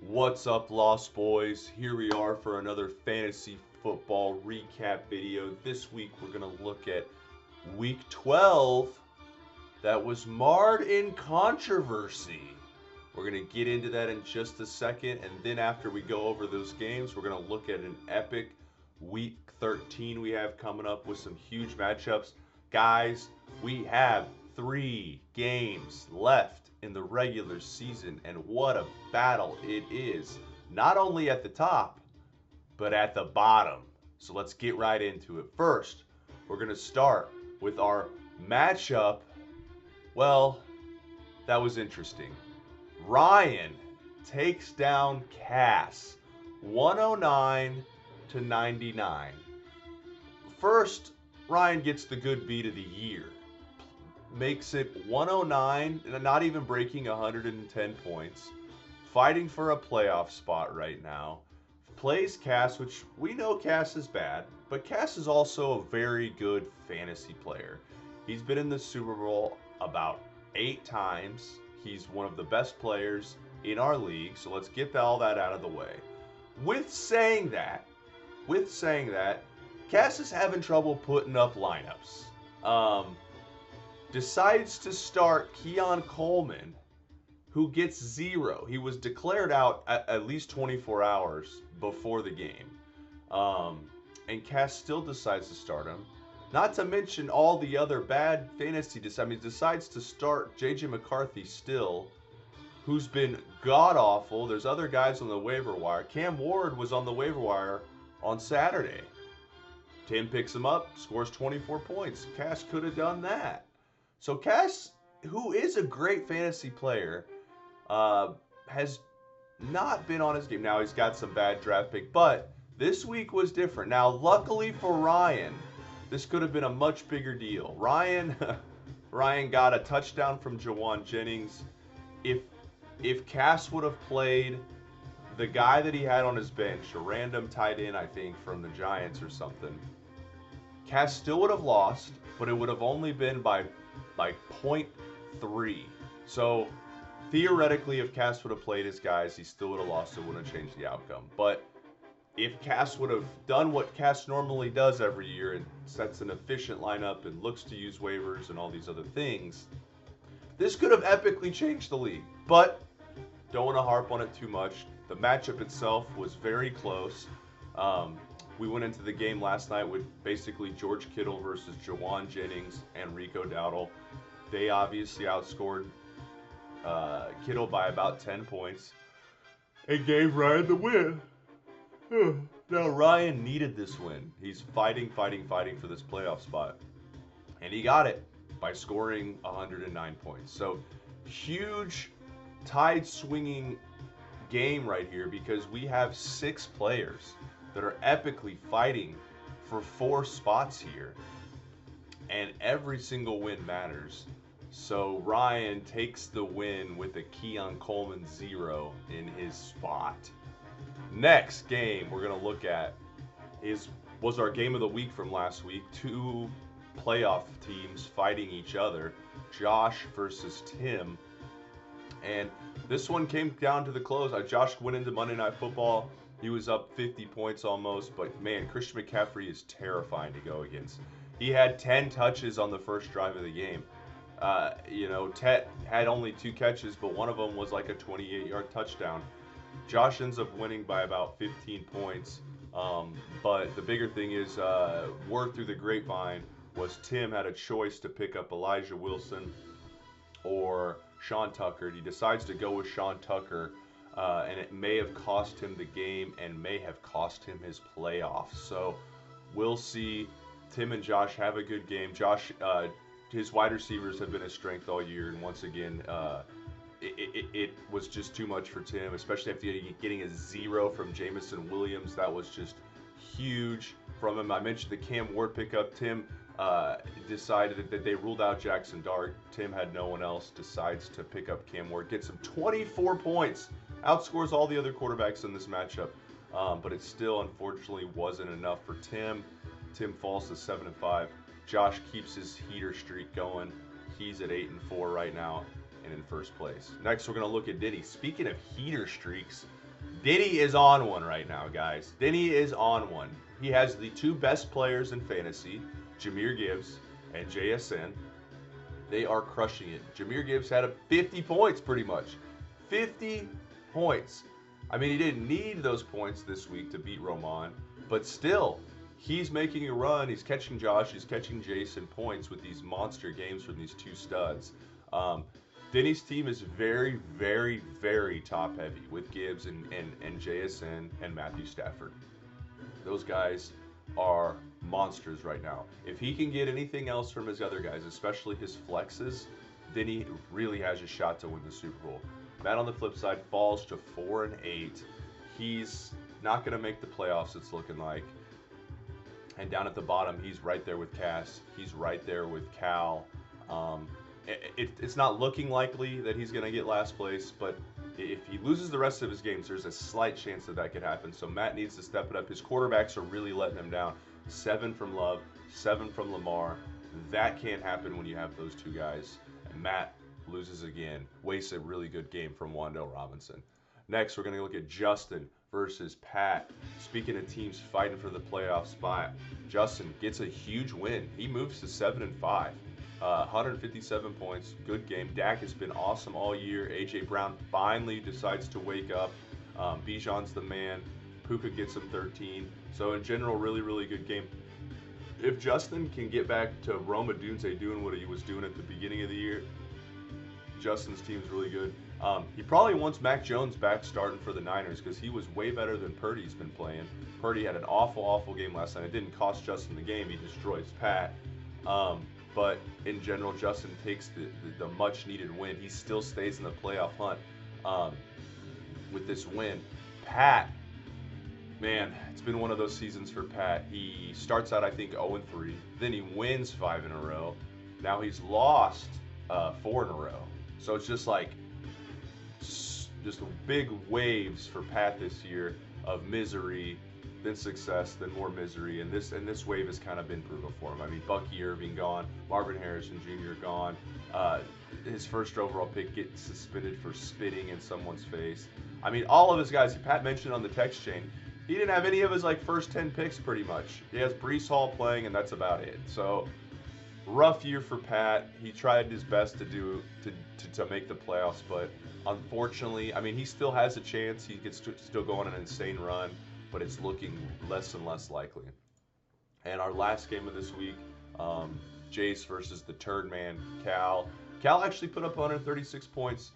What's up, Lost Boys? Here we are for another fantasy football recap video. This week we're going to look at week 12 that was marred in controversy. We're going to get into that in just a second, and then after we go over those games, we're going to look at an epic week 13 we have coming up with some huge matchups. Guys, we have 3 games left in the regular season, and what a battle it is, not only at the top, but at the bottom. So let's get right into it. First, we're going to start with our matchup. Well, that was interesting. Ryan takes down Cass 109-99. First, Ryan gets the good beat of the year. Makes it 109, not even breaking 110 points. Fighting for a playoff spot right now. Plays Cass, which we know Cass is bad, but Cass is also a very good fantasy player. He's been in the Super Bowl about 8 times. He's one of the best players in our league, so let's get all that out of the way. With saying that, Cass is having trouble putting up lineups. Decides to start Keon Coleman, who gets 0. He was declared out at least 24 hours before the game. And Cass still decides to start him. Not to mention all the other bad fantasy decides to start J.J. McCarthy still, who's been god-awful. There's other guys on the waiver wire. Cam Ward was on the waiver wire on Saturday. Tim picks him up, scores 24 points. Cass could have done that. So Cass, who is a great fantasy player, has not been on his game. Now he's got some bad draft pick, but this week was different. Now, luckily for Ryan, this could have been a much bigger deal. Ryan got a touchdown from Jawan Jennings. If Cass would have played the guy that he had on his bench, a random tight end, I think, from the Giants or something, Cass still would have lost, but it would have only been by 0.3. So theoretically, if Cass would have played his guys, he still would have lost. It wouldn't have changed the outcome. But if Cass would have done what Cass normally does every year and sets an efficient lineup and looks to use waivers and all these other things, this could have epically changed the league. But don't want to harp on it too much. The matchup itself was very close. We went into the game last night with basically George Kittle versus Jawan Jennings and Rico Dowdle. They obviously outscored Kittle by about 10 points and gave Ryan the win. Now, Ryan needed this win. He's fighting for this playoff spot. And he got it by scoring 109 points. So, huge tide-swinging game right here because we have 6 players that are epically fighting for 4 spots here. And every single win matters. So Ryan takes the win with a Keon Coleman 0 in his spot. Next game we're going to look at was our game of the week from last week. 2 playoff teams fighting each other. Josh versus Tim. And this one came down to the close. Josh went into Monday Night Football. He was up 50 points almost, but man, Christian McCaffrey is terrifying to go against. He had 10 touches on the first drive of the game. Tet had only 2 catches, but one of them was like a 28-yard touchdown. Josh ends up winning by about 15 points. But the bigger thing is, word through the grapevine was Tim had a choice to pick up Elijah Wilson or Sean Tucker. He decides to go with Sean Tucker. And it may have cost him the game and may have cost him his playoffs. So we'll see. Tim and Josh have a good game. Josh, his wide receivers have been his strength all year, and once again, it was just too much for Tim, especially after getting a 0 from Jameson Williams. That was just huge from him. I mentioned the Cam Ward pickup. Tim decided that they ruled out Jackson Dart. Tim had no one else, decides to pick up Cam Ward, gets him 24 points, outscores all the other quarterbacks in this matchup, but it still unfortunately wasn't enough for Tim. Tim falls to 7-5. Josh keeps his heater streak going. He's at 8-4 right now and in first place. Next, we're going to look at Denny. Speaking of heater streaks, Denny is on one right now, guys. Denny is on one. He has the two best players in fantasy, Jahmyr Gibbs and JSN. They are crushing it. Jahmyr Gibbs had 50 points pretty much. 50 points. I mean, he didn't need those points this week to beat Roman, but still, he's making a run. He's catching Josh. He's catching Jason points with these monster games from these two studs. Denny's team is very, very, very top heavy with Gibbs and JSN and Matthew Stafford. Those guys are monsters right now. If he can get anything else from his other guys, especially his flexes, then he really has a shot to win the Super Bowl. Matt on the flip side falls to 4-8. He's not going to make the playoffs, it's looking like. And down at the bottom, he's right there with Cass. He's right there with Cal. It's not looking likely that he's going to get last place, but if he loses the rest of his games, there's a slight chance that could happen. So Matt needs to step it up. His quarterbacks are really letting him down. 7 from Love, 7 from Lamar. That can't happen when you have those two guys. And Matt loses again. Wastes a really good game from Wan'Dale Robinson. Next, we're going to look at Justin versus Pat. Speaking of teams fighting for the playoff spot, Justin gets a huge win. He moves to 7-5. 157 points, good game. Dak has been awesome all year. A.J. Brown finally decides to wake up. Bijan's the man. Puka gets him 13. So in general, really, really good game. If Justin can get back to Rome Odunze doing what he was doing at the beginning of the year, Justin's team's really good. He probably wants Mac Jones back starting for the Niners because he was way better than Purdy's been playing. Purdy had an awful, awful game last night. It didn't cost Justin the game. He destroys Pat. But in general, Justin takes the much-needed win. He still stays in the playoff hunt with this win. Pat, man, it's been one of those seasons for Pat. He starts out, I think, 0-3. Then he wins 5 in a row. Now he's lost 4 in a row. So it's just like just big waves for Pat this year of misery, then success, then more misery, and this wave has kind of been brutal for him. I mean, Bucky Irving gone, Marvin Harrison Jr. gone, his first overall pick gets suspended for spitting in someone's face. I mean, all of his guys, Pat mentioned on the text chain, he didn't have any of his first 10 picks pretty much. He has Breece Hall playing, and that's about it. So rough year for Pat. He tried his best to make the playoffs, but unfortunately, I mean, he still has a chance. He could still go on an insane run, but it's looking less and less likely. And our last game of this week, Jace versus the turd man, Cal. Cal actually put up 136 points,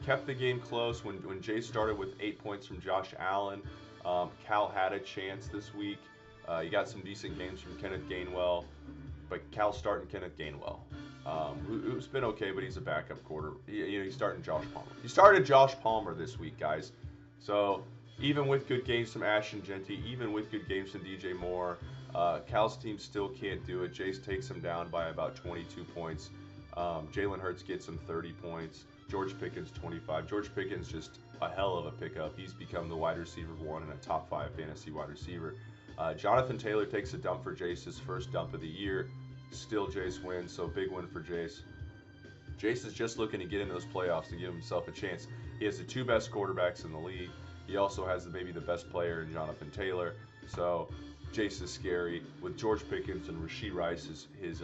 kept the game close. When Jace started with 8 points from Josh Allen, Cal had a chance this week. He got some decent games from Kenneth Gainwell, but Cal's starting Kenneth Gainwell, who's been okay, but he's a backup quarter. He's starting Josh Palmer. He started Josh Palmer this week, guys. So even with good games from Ashton Jeanty, even with good games from DJ Moore, Cal's team still can't do it. Jace takes him down by about 22 points. Jalen Hurts gets him 30 points. George Pickens 25. George Pickens just a hell of a pickup. He's become the wide receiver 1 and a top 5 fantasy wide receiver. Jonathan Taylor takes a dump for Jace, his first dump of the year. Still Jace wins, so big win for Jace. Jace is just looking to get into those playoffs to give himself a chance. He has the 2 best quarterbacks in the league. He also has maybe the best player in Jonathan Taylor. So Jace is scary. With George Pickens and Rashee Rice, his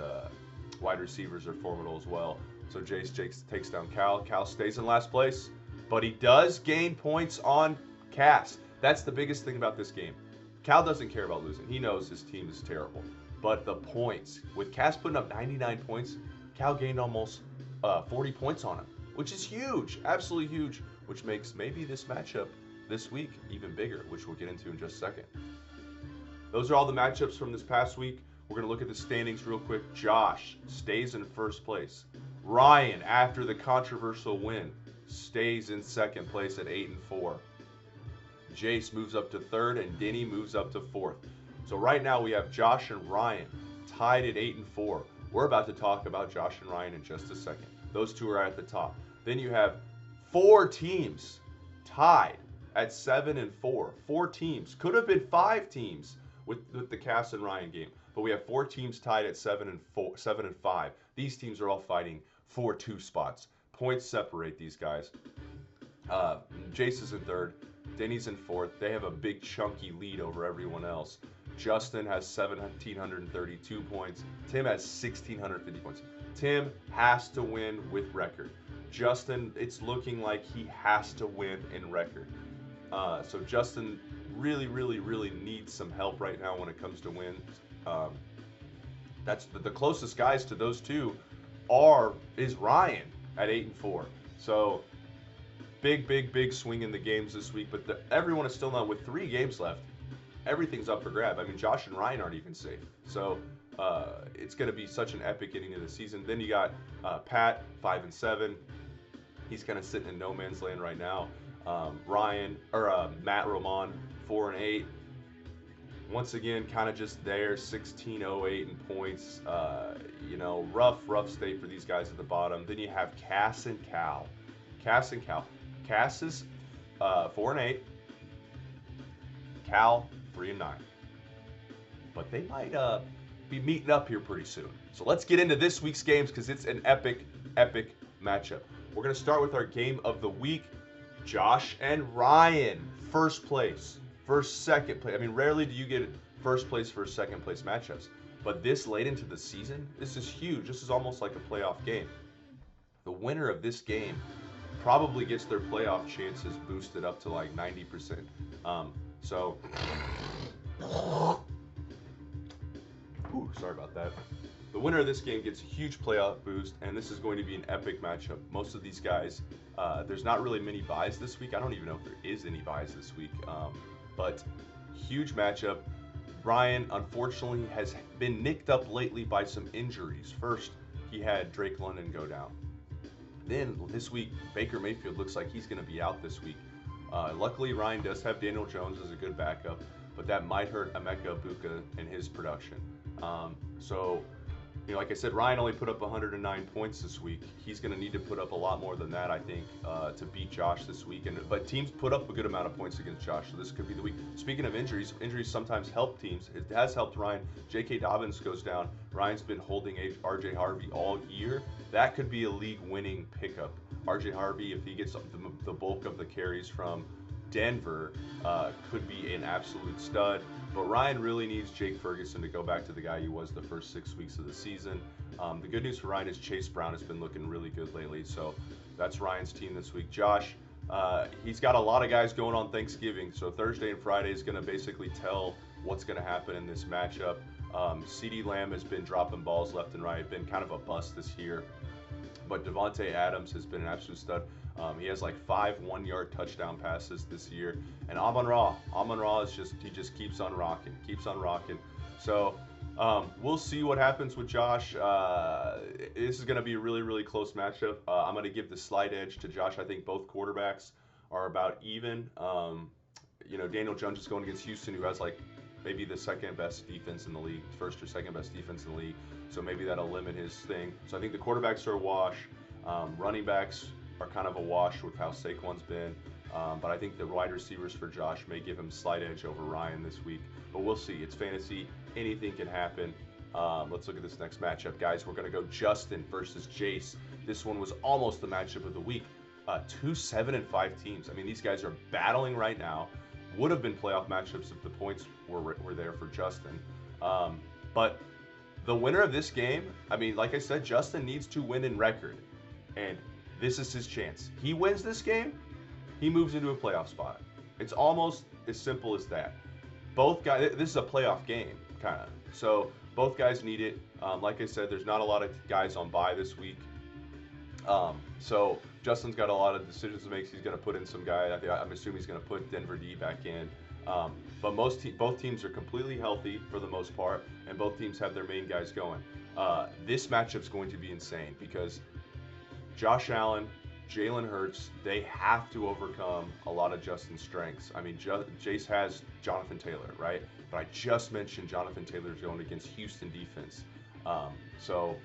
wide receivers are formidable as well. So Jace takes down Cal. Cal stays in last place, but he does gain points on Cass. That's the biggest thing about this game. Cal doesn't care about losing. He knows his team is terrible. But the points, with Cass putting up 99 points, Cal gained almost 40 points on him, which is huge, absolutely huge, which makes maybe this matchup this week even bigger, which we'll get into in just a second. Those are all the matchups from this past week. We're going to look at the standings real quick. Josh stays in first place. Ryan, after the controversial win, stays in second place at 8-4. Jace moves up to third, and Denny moves up to fourth. So right now we have Josh and Ryan tied at 8-4. We're about to talk about Josh and Ryan in just a second. Those two are at the top. Then you have 4 teams tied at 7-4. 4 teams. Could have been 5 teams with the Cass and Ryan game. But we have 4 teams tied at 7-5. These teams are all fighting for 2 spots. Points separate these guys. Jace is in third. Denny's in fourth. They have a big chunky lead over everyone else. Justin has 1,732 points. Tim has 1,650 points. Tim has to win with record. Justin, it's looking like he has to win in record. So Justin really, really, really needs some help right now when it comes to wins. That's the closest guys to those two is Ryan at 8-4. So big swing in the games this week. But everyone is still not with 3 games left. Everything's up for grab. I mean, Josh and Ryan aren't even safe. So it's going to be such an epic ending of the season. Then you got Pat 5-7. He's kind of sitting in no man's land right now. Matt Roman 4-8. Once again, kind of just there, 16-08 in points. Rough state for these guys at the bottom. Then you have Cass and Cal. Cass is 4-8. Cal 3-9. But they might be meeting up here pretty soon. So let's get into this week's games because it's an epic matchup. We're going to start with our game of the week. Josh and Ryan, first place, second place. I mean, rarely do you get first place, second place matchups. But this late into the season, this is huge. This is almost like a playoff game. The winner of this game probably gets their playoff chances boosted up to like 90%. Sorry about that. The winner of this game gets a huge playoff boost, and this is going to be an epic matchup. Most of these guys, there's not really many buys this week. I don't even know if there is any buys this week, but huge matchup. Ryan, unfortunately, has been nicked up lately by some injuries. First, he had Drake London go down. Then, this week, Baker Mayfield looks like he's going to be out this week. Luckily, Ryan does have Daniel Jones as a good backup, but that might hurt Emeka Egbuka in his production. Like I said, Ryan only put up 109 points this week. He's going to need to put up a lot more than that, I think, to beat Josh this week. But teams put up a good amount of points against Josh, so this could be the week. Speaking of injuries sometimes help teams. It has helped Ryan. J.K. Dobbins goes down. Ryan's been holding R.J. Harvey all year. That could be a league-winning pickup. R.J. Harvey, if he gets the bulk of the carries from Denver, could be an absolute stud. But Ryan really needs Jake Ferguson to go back to the guy he was the first 6 weeks of the season. The good news for Ryan is Chase Brown has been looking really good lately. So that's Ryan's team this week. Josh, he's got a lot of guys going on Thanksgiving. So Thursday and Friday is going to basically tell what's going to happen in this matchup. CeeDee Lamb has been dropping balls left and right, been kind of a bust this year. But Devontae Adams has been an absolute stud. He has like 5 one-yard touchdown passes this year. And Amon-Ra is just keeps on rocking. So we'll see what happens with Josh. This is going to be a really, really close matchup. I'm going to give the slight edge to Josh. I think both quarterbacks are about even. Daniel Jones is going against Houston, who has like maybe the second best defense in the league, first or second best defense in the league. So maybe that'll limit his thing. So I think the quarterbacks are a wash. Running backs are kind of a wash with how Saquon's been. But I think the wide receivers for Josh may give him slight edge over Ryan this week. But we'll see. It's fantasy. Anything can happen. Let's look at this next matchup, guys. We're going to go Justin versus Jace. This one was almost the matchup of the week. 2 7-5 teams. I mean, these guys are battling right now. Would have been playoff matchups if the points were there for Justin. But the winner of this game, I mean, like I said, Justin needs to win in record. And this is his chance. He wins this game, he moves into a playoff spot. It's almost as simple as that. Both guys, this is a playoff game, kind of. So both guys need it. Like I said, there's not a lot of guys on bye this week. So Justin's got a lot of decisions to make. He's going to put in some guy. I'm assuming he's going to put Denver D back in. But both teams are completely healthy for the most part, and both teams have their main guys going. This matchup's going to be insane because Josh Allen, Jalen Hurts, they have to overcome a lot of Justin's strengths. I mean, Jace has Jonathan Taylor, right? But I just mentioned Jonathan Taylor's going against Houston defense. So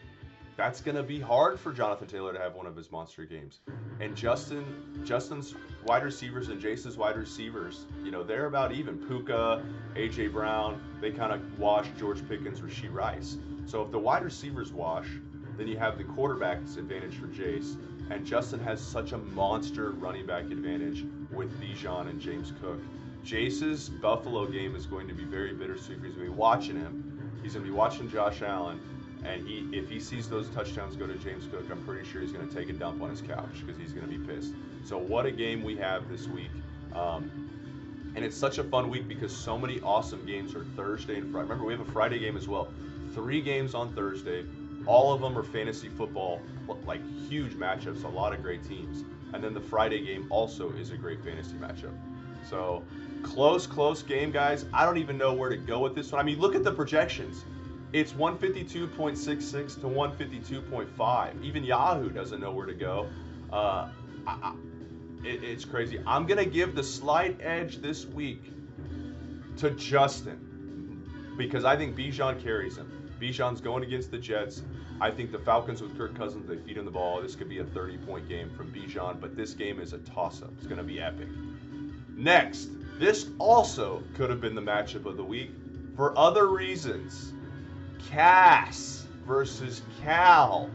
that's going to be hard for Jonathan Taylor to have one of his monster games. And Justin's wide receivers and Jace's wide receivers, they're about even. Puka, A.J. Brown, they kind of wash George Pickens, Rashee Rice. So if the wide receivers wash, then you have the quarterback's advantage for Jace. And Justin has such a monster running back advantage with Bijan and James Cook. Jace's Buffalo game is going to be very bittersweet. He's going to be watching him. He's going to be watching Josh Allen. And if he sees those touchdowns go to James Cook, I'm pretty sure he's going to take a dump on his couch because he's going to be pissed. So what a game we have this week. And it's such a fun week because so many awesome games are Thursday and Friday. Remember, we have a Friday game as well. 3 games on Thursday. All of them are fantasy football, like huge matchups, a lot of great teams. And then the Friday game also is a great fantasy matchup. So close game, guys. I don't even know where to go with this one. I mean, look at the projections. It's 152.66 to 152.5. Even Yahoo doesn't know where to go. It's crazy. I'm going to give the slight edge this week to Justin because I think Bijan carries him. Bijan's going against the Jets. I think the Falcons with Kirk Cousins, they feed him the ball. This could be a 30-point game from Bijan, but this game is a toss-up. It's going to be epic. Next, this also could have been the matchup of the week for other reasons. Cass versus Cal.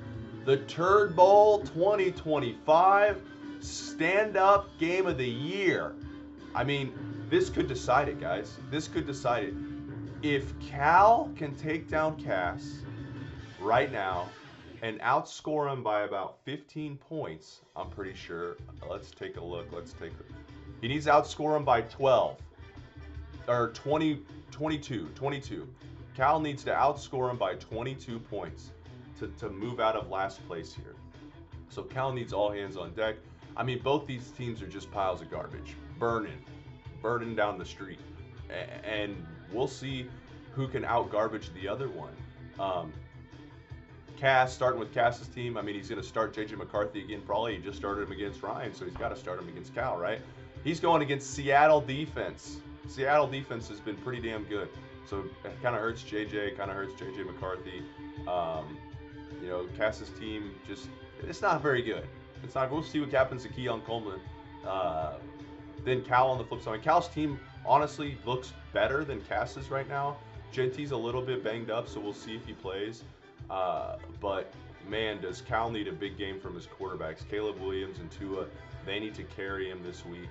The Turd Bowl 2025 stand-up game of the year. I mean, this could decide it, guys. This could decide it. If Cal can take down Cass right now and outscore him by about 15 points, I'm pretty sure. Let's take a look. He needs to outscore him by 12 or 22. Cal needs to outscore him by 22 points to move out of last place here. So Cal needs all hands on deck. I mean, both these teams are just piles of garbage, burning down the street. And we'll see who can out-garbage the other one. Cass, starting with Cass's team, I mean, he's going to start J.J. McCarthy again probably. He just started him against Ryan, so he's got to start him against Cal, right? He's going against Seattle defense. Seattle defense has been pretty damn good. So it kind of hurts JJ, kind of hurts J.J. McCarthy. You know, Cass's team it's not very good. It's not. We'll see what happens to Keon Coleman. Then Cal on the flip side. Cal's team honestly looks better than Cass's right now. Genty's a little bit banged up, so we'll see if he plays. But man, does Cal need a big game from his quarterbacks. Caleb Williams and Tua, they need to carry him this week.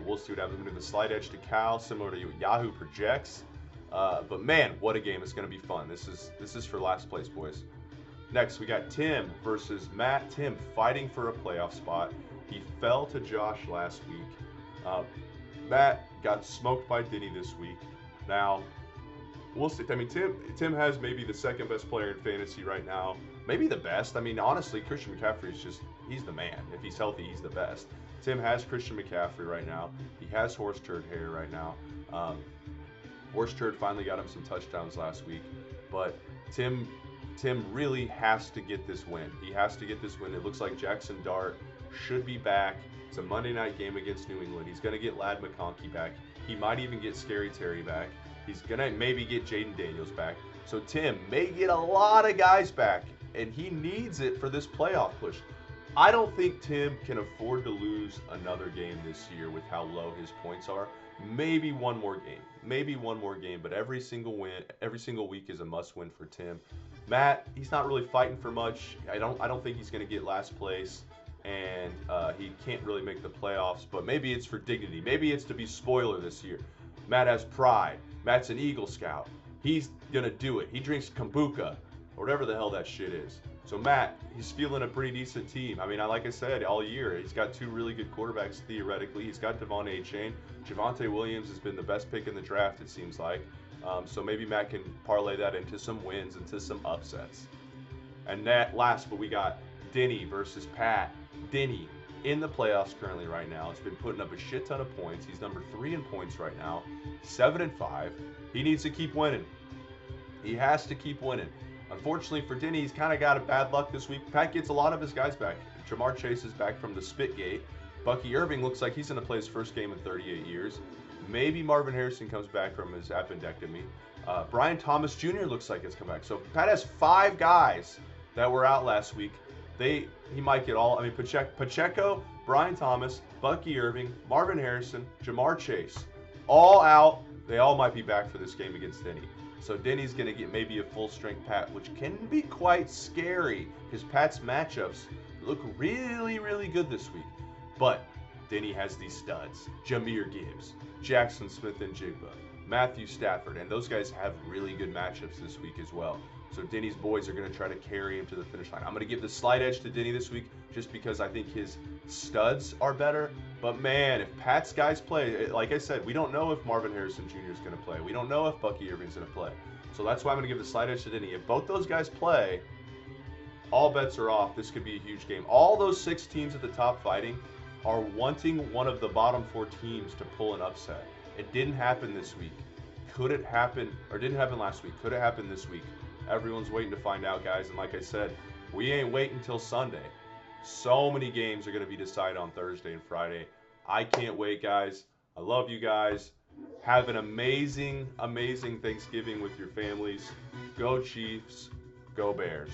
We'll see what happens. I'm going to do the slight edge to Cal, similar to what Yahoo projects. But man, what a game. It's going to be fun. This is for last place, boys. Next, we got Tim versus Matt. Tim fighting for a playoff spot. He fell to Josh last week. Matt got smoked by Denny this week. Now, we'll see. I mean, Tim has maybe the second best player in fantasy right now. Maybe the best. I mean, honestly, Christian McCaffrey is he's the man. If he's healthy, he's the best. Tim has Christian McCaffrey right now. He has horse turd hair right now. Horse turd finally got him some touchdowns last week. But Tim really has to get this win. He has to get this win. It looks like Jackson Dart should be back. It's a Monday night game against New England. He's going to get Ladd McConkey back. He might even get Scary Terry back. He's going to maybe get Jaden Daniels back. So Tim may get a lot of guys back, and he needs it for this playoff push. I don't think Tim can afford to lose another game this year with how low his points are. Maybe one more game, but every single week is a must-win for Tim. Matt, he's not really fighting for much. I don't think he's going to get last place, and he can't really make the playoffs. But maybe it's for dignity. Maybe it's to be spoiler this year. Matt has pride. Matt's an Eagle Scout. He's gonna do it. He drinks kombucha, or whatever the hell that shit is. So Matt, he's feeling a pretty decent team. I mean, like I said, all year, he's got 2 really good quarterbacks theoretically. He's got Devon Achane. Javonte Williams has been the best pick in the draft, it seems like. So maybe Matt can parlay that into some wins, into some upsets. And that last, but we got Denny versus Pat. Denny in the playoffs currently right now. He's been putting up a shit ton of points. He's number 3 in points right now, 7-5. He needs to keep winning. He has to keep winning. Unfortunately for Denny, he's kind of got a bad luck this week. Pat gets a lot of his guys back. Jamar Chase is back from the Spitgate. Bucky Irving looks like he's going to play his first game in 38 years. Maybe Marvin Harrison comes back from his appendectomy. Brian Thomas Jr. looks like he's come back. So Pat has 5 guys that were out last week. He might get all. I mean, Pacheco, Brian Thomas, Bucky Irving, Marvin Harrison, Jamar Chase, all out. They all might be back for this game against Denny. So Denny's going to get maybe a full-strength Pat, which can be quite scary because Pat's matchups look really, really good this week. But Denny has these studs: Jahmyr Gibbs, Jackson Smith-Njigba, Matthew Stafford, and those guys have really good matchups this week as well. So Denny's boys are going to try to carry him to the finish line. I'm going to give the slight edge to Denny this week just because I think his studs are better. But man, if Pat's guys play, like I said, we don't know if Marvin Harrison Jr. is going to play. We don't know if Bucky Irving's going to play. So that's why I'm going to give the slight edge to Denny. If both those guys play, all bets are off. This could be a huge game. All those 6 teams at the top fighting are wanting one of the bottom 4 teams to pull an upset. It didn't happen this week. Could it happen, or didn't happen last week? Could it happen this week? Everyone's waiting to find out, guys. And like I said, we ain't waiting until Sunday. So many games are going to be decided on Thursday and Friday. I can't wait, guys. I love you guys. Have an amazing, amazing Thanksgiving with your families. Go Chiefs. Go Bears.